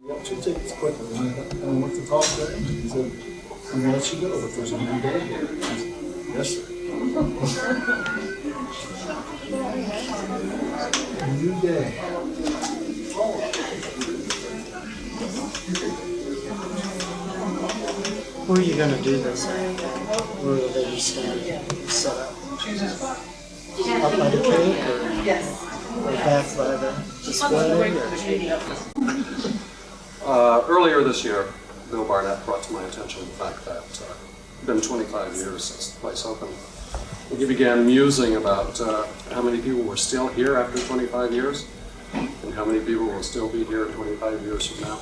You got 2 tickets quickly. I went to talk to him. He said, I'm going to let you go, but there's a new day here. I said, yes, sir. New day. Where are you going to do this? Where will they be set up? Up by the cake or back by the display? Earlier this year, Bill Barnett brought to my attention the fact that it's been 25 years since the place opened. He began musing about how many people were still here after 25 years and how many people will still be here 25 years from now.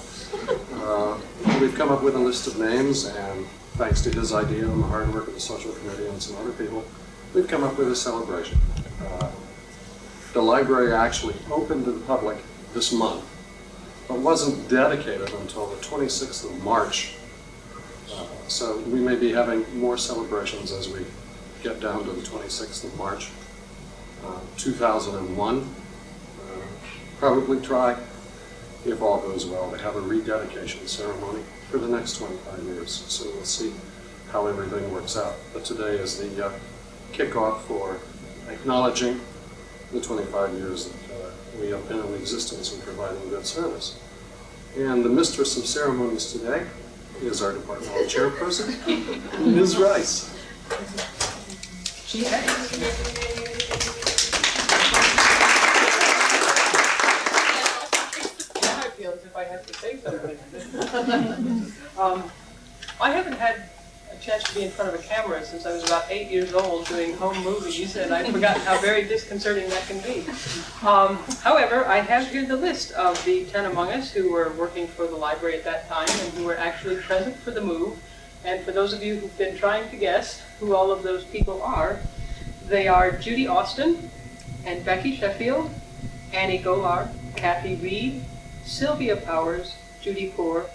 We've come up with a list of names, and thanks to his idea and the hard work of the social committee and some other people, we've come up with a celebration. The library actually opened to the public this month, but wasn't dedicated until the 26th of March. So we may be having more celebrations as we get down to the 26th of March, 2001. Probably try, if all goes well, to have a rededication ceremony for the next 25 years. So we'll see how everything works out. But today is the kickoff for acknowledging the 25 years that we have been in existence and providing good service. And the mistress of ceremonies today is our departmental chairperson, Ms. Rice. She has. Now I feel as if I have to say something. I haven't had a chance to be in front of a camera since I was about 8 years old doing home movies, and I've forgotten how very disconcerting that can be. However, I have here the list of the 10 among us who were working for the library at that time and who were actually present for the move. And for those of you who've been trying to guess who all of those people are, they are Judy Austin and Becky Sheffield, Annie Golar, Kathy Reed, Sylvia Powers, Judy Poor,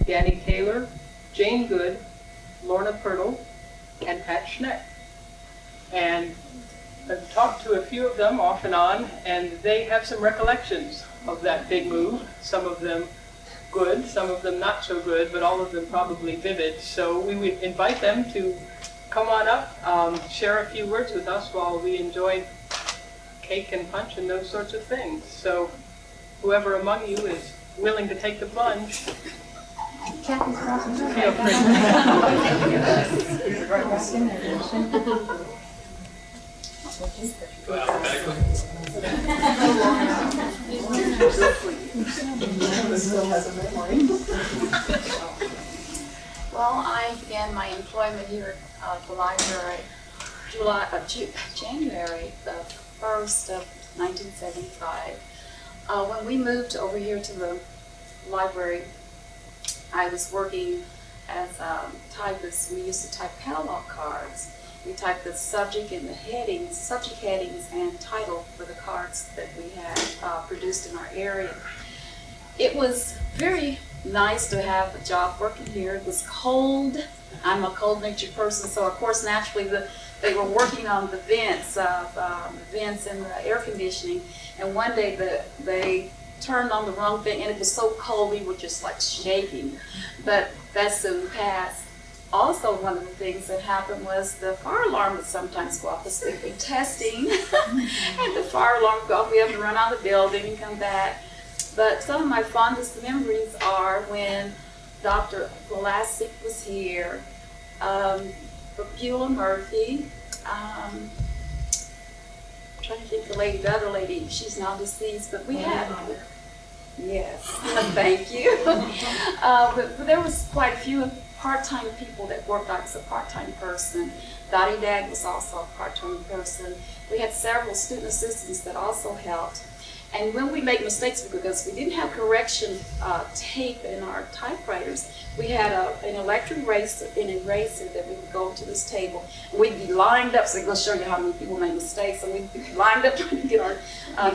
Danny Taylor, Jane Good, Lorna Pirtle, and Pat Schneck. And I've talked to a few of them off and on, and they have some recollections of that big move, some of them good, some of them not so good, but all of them probably vivid. So we would invite them to come on up, share a few words with us while we enjoy cake and punch and those sorts of things. So whoever among you is willing to take the plunge, Kathy's crossing her. feel free. Well, I began my employment here at the library January the 1st of 1975. When we moved over here to the library, I was working as a typist. We used to type catalog cards. We typed the subject and the headings, subject headings and title for the cards that we had produced in our area. It was very nice to have a job working here. It was cold. I'm a cold-natured person, so of course naturally they were working on the vents and the air conditioning. And one day they turned on the wrong thing, and it was so cold we were just like shaking. But that soon passed. Also, one of the things that happened was the fire alarm would sometimes go off. We'd be testing, and the fire alarm would go off. We have to run out of the building and come back. But some of my fondest memories are when Dr. Vlasic was here, Beulah Murphy, trying to think the other lady, she's now deceased, but we had, yes, thank you. But there was quite a few part-time people that worked. I was a part-time person. Dottie Dag was also a part-time person. We had several student assistants that also helped. And when we made mistakes, because we didn't have correction tape in our typewriters, we had an electric eraser that we would go to this table. We'd be lined up, so I'm going to show you how many people made mistakes. So we'd be lined up trying to get our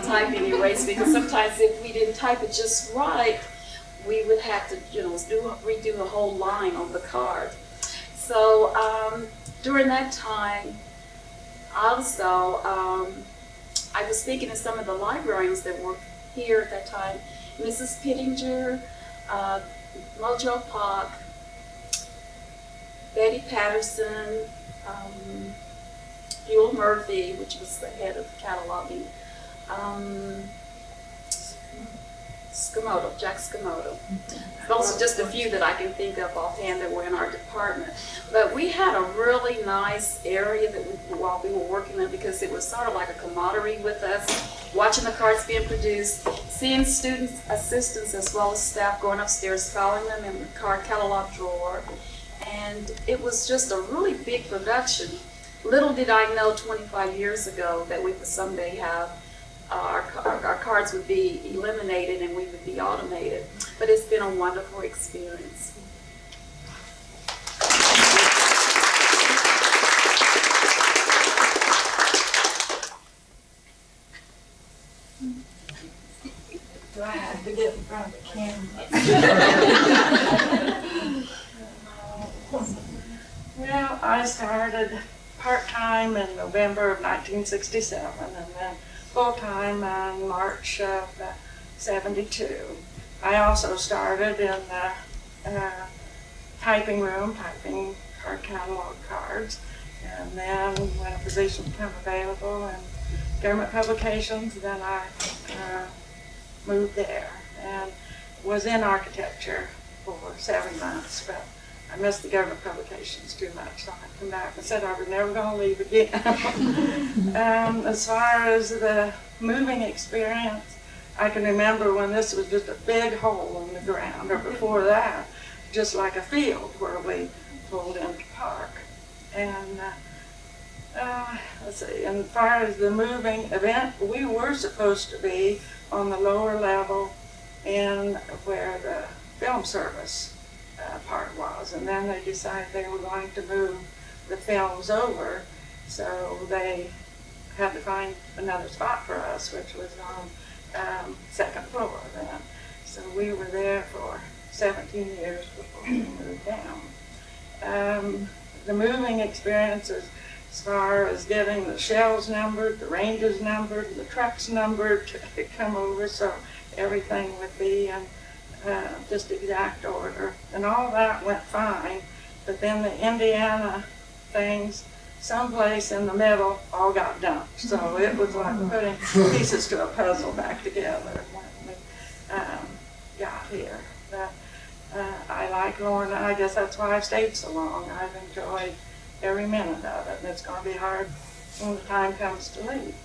typing erased, because sometimes if we didn't type it just right, we would have to, redo the whole line on the card. So during that time, also, I was thinking of some of the librarians that were here at that time. Mrs. Pittinger, Mojo Park, Betty Patterson, Buell Murphy, which was the head of cataloging, Jack Skamoto. Those are just a few that I can think of offhand that were in our department. But we had a really nice area that while we were working in, because it was sort of like a camaraderie with us, watching the cards being produced, seeing students, assistants, as well as staff going upstairs, following them in the card catalog drawer. And it was just a really big production. Little did I know 25 years ago that we would someday have our cards would be eliminated and we would be automated. But it's been a wonderful experience. Do I have to get in front of the camera? Well, I started part-time in November of 1967 and then full-time in March of '72. I also started in the typing room, typing card catalog cards, and then when a position became available in government publications, then I moved there and was in architecture for 7 months, but I missed the government publications too much, so I came back and said I was never going to leave again. As far as the moving experience, I can remember when this was just a big hole in the ground, or before that, just like a field where we pulled into park. And let's see, and as far as the moving event, we were supposed to be on the lower level in where the film service part was, and then they decided they were going to move the films over, so they had to find another spot for us, which was on second floor then. So we were there for 17 years before we moved down. The moving experiences, as far as getting the shelves numbered, the ranges numbered, the trucks numbered to come over, so everything would be in just exact order, and all that went fine. But then the Indiana things, someplace in the middle, all got dumped. So it was like putting pieces to a puzzle back together when we got here. But I like Lorna. I guess that's why I've stayed so long. I've enjoyed every minute of it, and it's going to be hard when the time comes to leave.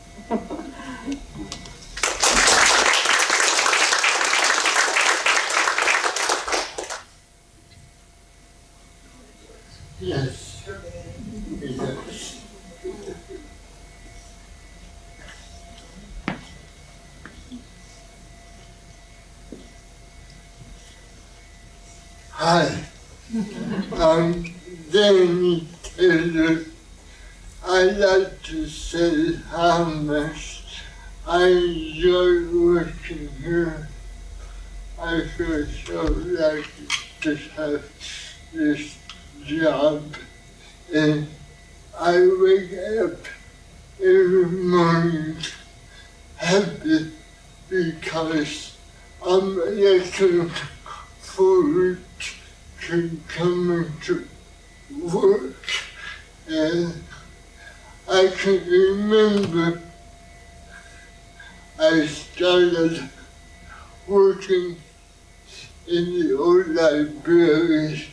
Yes. Yes. Hi, I'm Danny Taylor. I'd like to say how much I enjoy working here. I feel so lucky to have this job, and I wake up every morning happy because I'm looking forward to coming to work. And I can remember I started working in the old library,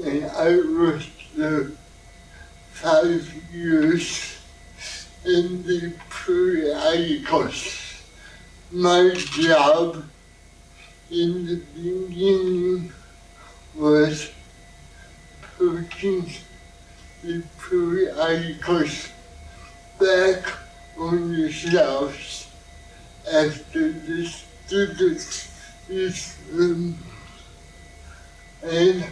and I was there 5 years in the periodicals. My job in the beginning was putting the periodicals back on the shelves after the students used them, and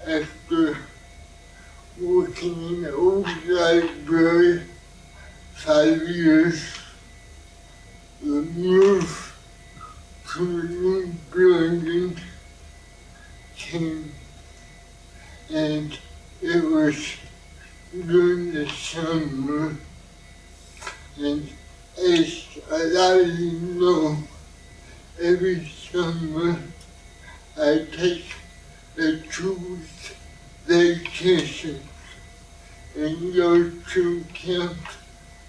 after working in the old library 5 years, the move to the new building came, and it was during the summer, and as a lot of you know, every summer I take a 2-week vacation and go to Camp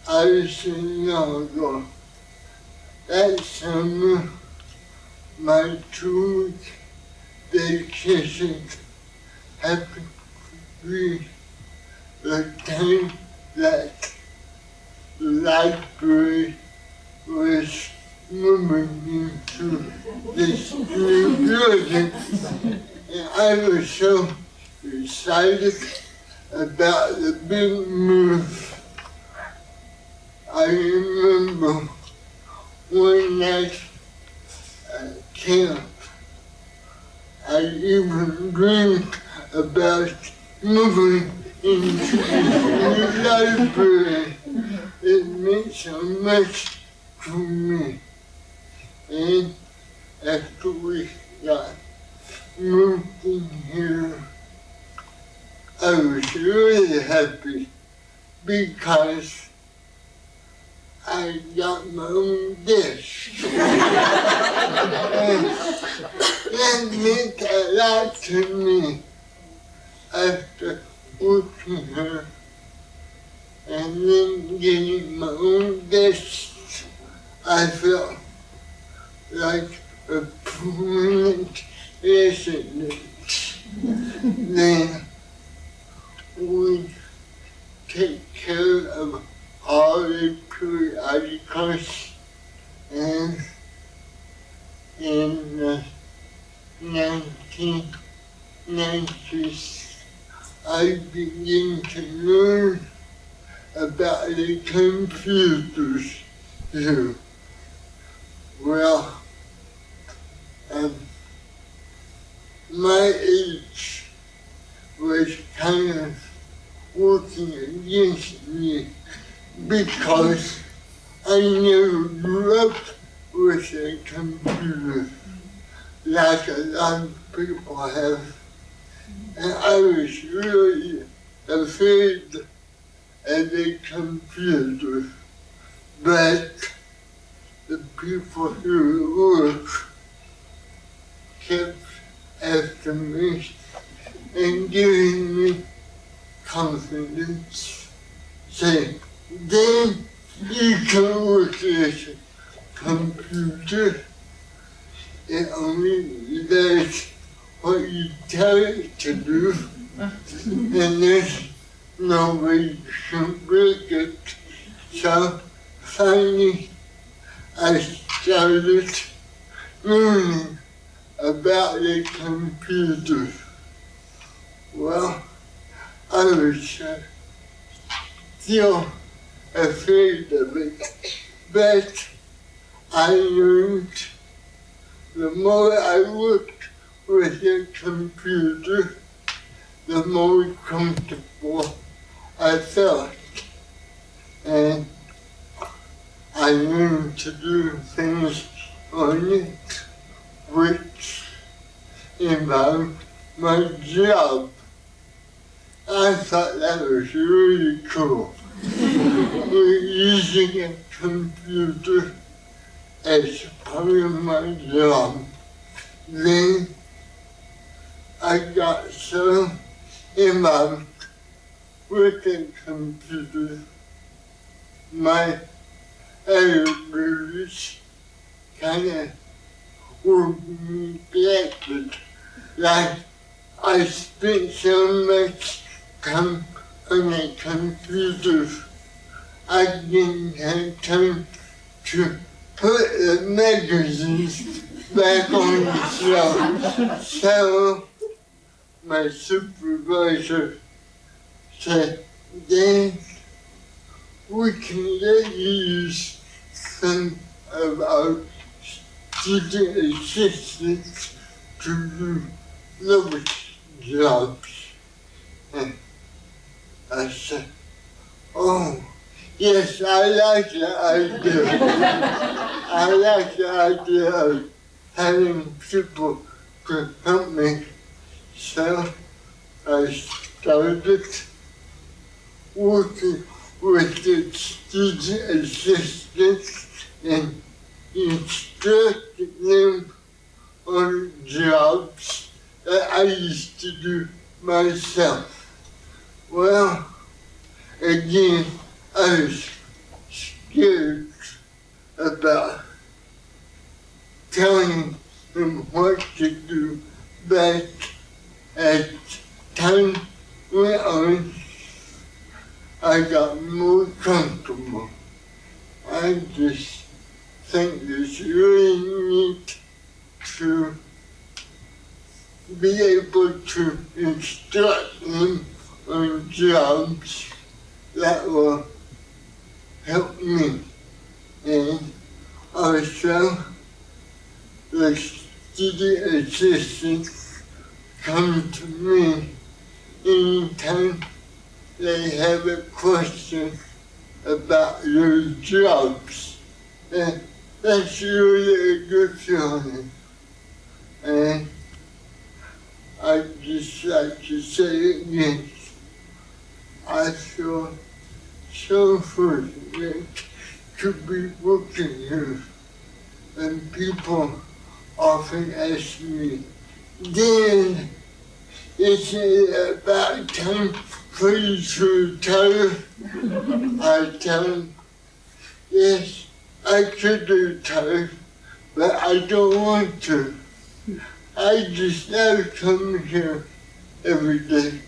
Eisenhower. That summer, my 2-week vacation happened to be the time that the library was moving into this new building, and I was so excited about the big move. I remember one night at camp, I even dreamed about moving into the library. It meant so much to me. And after we got moved in here, I was really happy because I got my own desk. And that meant a lot to me after working here and then getting my own desk. I felt like a permanent resident. Then we take care of all the periodicals, and in the 1990s I began to learn about the computers too. Well, my age was kind of working against me because I never grew up with a computer like a lot of people have. And I was really afraid of the computer. But the people who work kept after me and giving me confidence, saying, then you can work with a computer. It only does what you tell it to do, and there's no way you can break it. So finally, I started learning about the computer. Well, I was still afraid of it, but I learned the more I worked with the computer, the more comfortable I felt. And I learned to do things on it which involved my job. I thought that was really cool. We're using a computer as part of my job. Then I got so involved with the computer, my abilities kind of were neglected. Like I spent so much time on the computer, I didn't have time to put the magazines back on the shelf. So my supervisor said, Dan, we can let you use some of our student assistants to do those jobs. And I said, oh, yes, I like the idea. I like the idea of having people to help me. So I started working with the student assistants, and instructing them on jobs that I used to do myself. Well, again, I was scared about telling them what to do, but as time went on, I got more comfortable. I just think it's really neat to be able to instruct them on jobs that will help me. And also, the student assistants come to me anytime they have a question about their jobs. And that's really a good feeling. And I'd just like to say again, I feel so fortunate to be working here. And people often ask me, Dan, isn't it about time for you to retire? I tell them, yes, I could retire, but I don't want to. I just now come here every day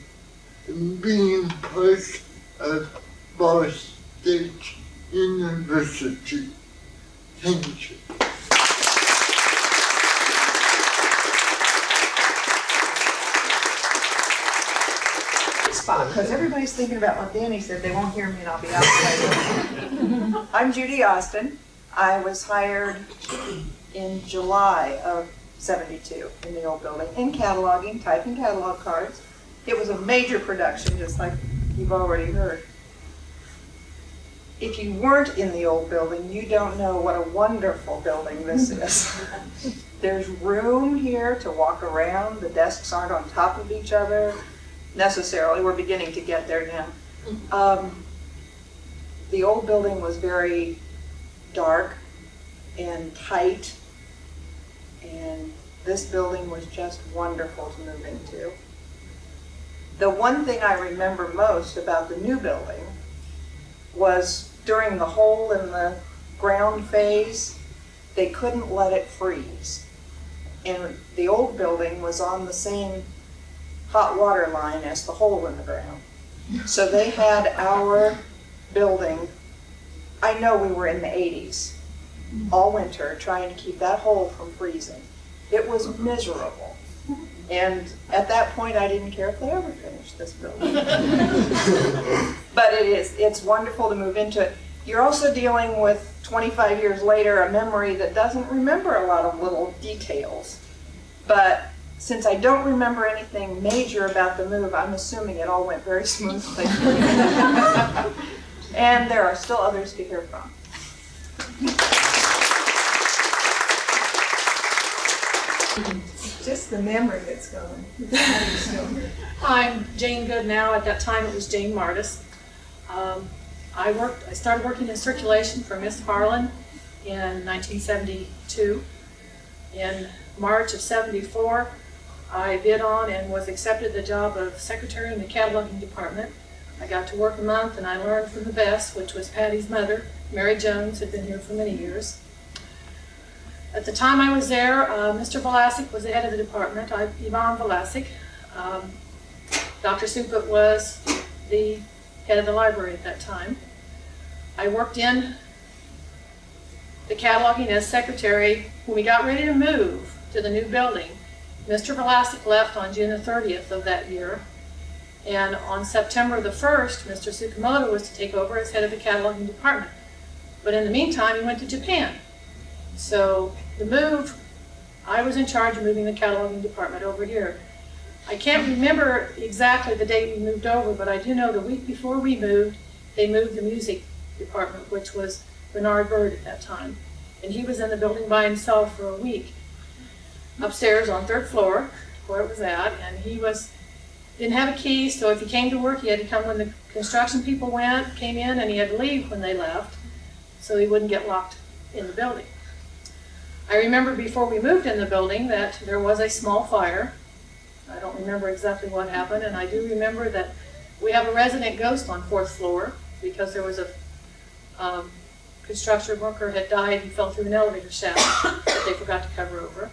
and being part of Ball State University. Thank you. Spot, because everybody's thinking about what Danny said. They won't hear me and I'll be out later. I'm Judy Austin. I was hired in July of '72 in the old building in cataloging, typing catalog cards. It was a major production, just like you've already heard. If you weren't in the old building, you don't know what a wonderful building this is. There's room here to walk around. The desks aren't on top of each other necessarily. We're beginning to get there now. The old building was very dark and tight, and this building was just wonderful to move into. The one thing I remember most about the new building was during the hole in the ground phase, they couldn't let it freeze. And the old building was on the same hot water line as the hole in the ground. So they had our building, I know we were in the 80s, all winter, trying to keep that hole from freezing. It was miserable. And at that point, I didn't care if they ever finished this building. But it's wonderful to move into it. You're also dealing with, 25 years later, a memory that doesn't remember a lot of little details. But since I don't remember anything major about the move, I'm assuming it all went very smoothly. And there are still others to hear from. Just the memory that's going. I'm Jane Goodnow. At that time, it was Jane Martis. I started working in circulation for Miss Harlan in 1972. In March of '74, I bid on and was accepted the job of secretary in the cataloging department. I got to work a month and I learned from the best, which was Patty's mother, Mary Jones, had been here for many years. At the time I was there, Mr. Velasic was the head of the department, Yvonne Velasic. Dr. Suput was the head of the library at that time. I worked in the cataloging as secretary. When we got ready to move to the new building, Mr. Velasic left on June the 30th of that year. And on September the 1st, Mr. Tsukamoto was to take over as head of the cataloging department. But in the meantime, he went to Japan. So the move, I was in charge of moving the cataloging department over here. I can't remember exactly the date we moved over, but I do know the week before we moved, they moved the music department, which was Bernard Bird at that time. And he was in the building by himself for a week, upstairs on 3rd floor, where it was at, and he didn't have a key, so if he came to work, he had to come when the construction people came in, and he had to leave when they left, so he wouldn't get locked in the building. I remember before we moved in the building that there was a small fire. I don't remember exactly what happened, and I do remember that we have a resident ghost on 4th floor because there was a construction worker had died. He fell through an elevator shaft that they forgot to cover over.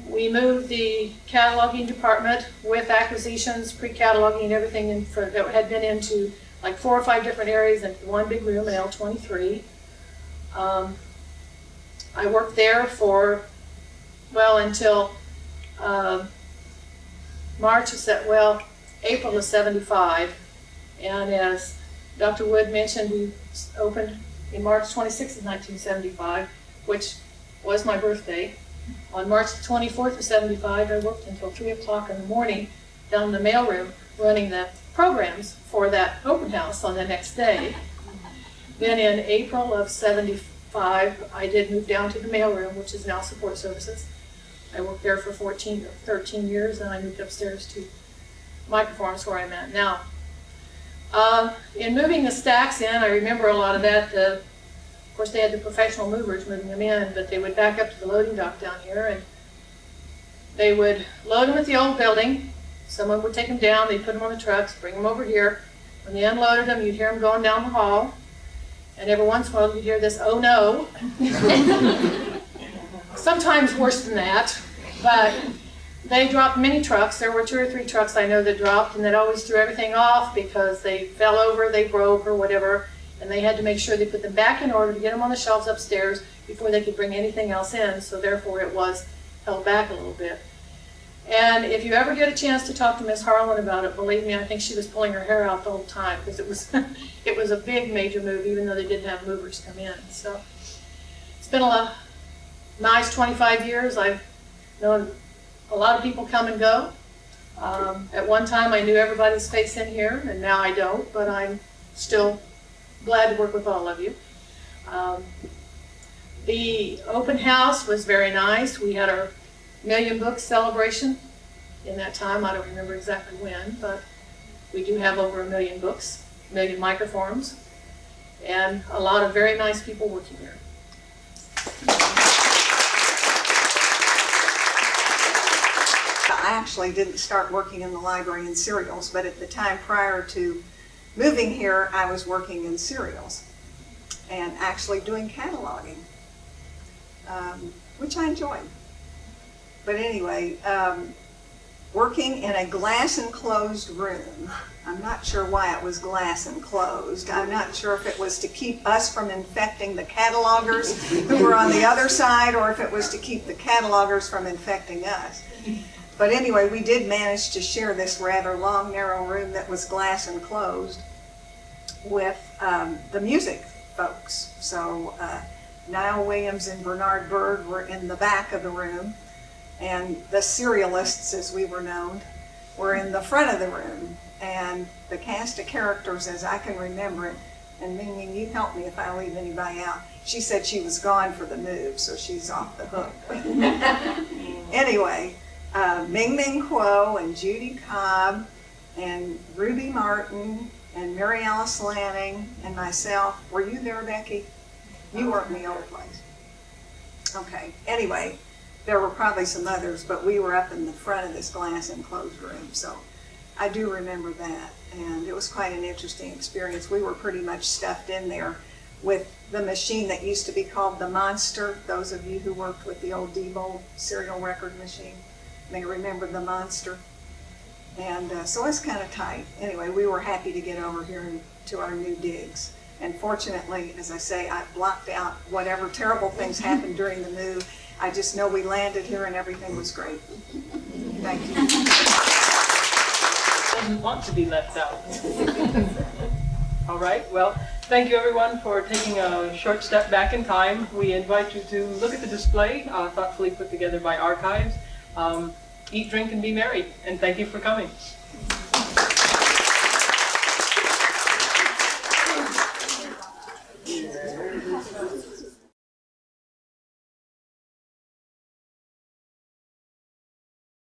We moved the cataloging department with acquisitions, pre-cataloging, everything that had been into like 4 or 5 different areas into one big room in L23. I worked there for, well, until April of '75. And as Dr. Wood mentioned, we opened in March 26th of 1975, which was my birthday. On March 24th of '75, I worked until 3 o'clock in the morning down in the mailroom running the programs for that open house on the next day. Then in April of '75, I did move down to the mailroom, which is now support services. I worked there for 13 years, and I moved upstairs to microforms where I'm at now. In moving the stacks in, I remember a lot of that. Of course, they had the professional movers moving them in, but they would back up to the loading dock down here, and they would load them at the old building. Someone would take them down, they'd put them on the trucks, bring them over here. When they unloaded them, you'd hear them going down the hall, and every once in a while you'd hear this, "Oh no." Sometimes worse than that, but they dropped many trucks. There were 2 or 3 trucks I know that dropped, and that always threw everything off because they fell over, they broke, or whatever, and they had to make sure they put them back in order to get them on the shelves upstairs before they could bring anything else in, so therefore it was held back a little bit. And if you ever get a chance to talk to Miss Harlan about it, believe me, I think she was pulling her hair out the whole time because it was it was a big major move, even though they didn't have movers come in. So it's been a nice 25 years. I've known a lot of people come and go. At one time I knew everybody's face in here, and now I don't, but I'm still glad to work with all of you. The open house was very nice. We had our Million Books celebration in that time. I don't remember exactly when, but we do have over 1 million books, 1 million microforms, and a lot of very nice people working here. I actually didn't start working in the library in serials, but at the time prior to moving here, I was working in serials and actually doing cataloging, which I enjoyed. But anyway, working in a glass enclosed room. I'm not sure why it was glass enclosed. I'm not sure if it was to keep us from infecting the catalogers who were on the other side, or if it was to keep the catalogers from infecting us. But anyway, we did manage to share this rather long, narrow room that was glass enclosed with the music folks. So Niall Williams and Bernard Bird were in the back of the room, and the serialists, as we were known, were in the front of the room. And the cast of characters, as I can remember it, and Ming Ming, you help me if I leave anybody out. She said she was gone for the move, so she's off the hook. Anyway, Ming Ming Kuo and Judy Cobb and Ruby Martin and Mary Alice Lanning and myself. Were you there, Becky? You weren't in the old place. Okay, anyway, there were probably some others, but we were up in the front of this glass enclosed room, so I do remember that, and it was quite an interesting experience. We were pretty much stuffed in there with the machine that used to be called the Monster. Those of you who worked with the old Debo serial record machine may remember the Monster. And so it's kind of tight. Anyway, we were happy to get over here to our new digs. And fortunately, as I say, I blocked out whatever terrible things happened during the move. I just know we landed here and everything was great. Thank you. Doesn't want to be left out. All right, well, thank you everyone for taking a short step back in time. We invite you to look at the display, thoughtfully put together by Archives. Eat, drink, and be merry, and thank you for coming.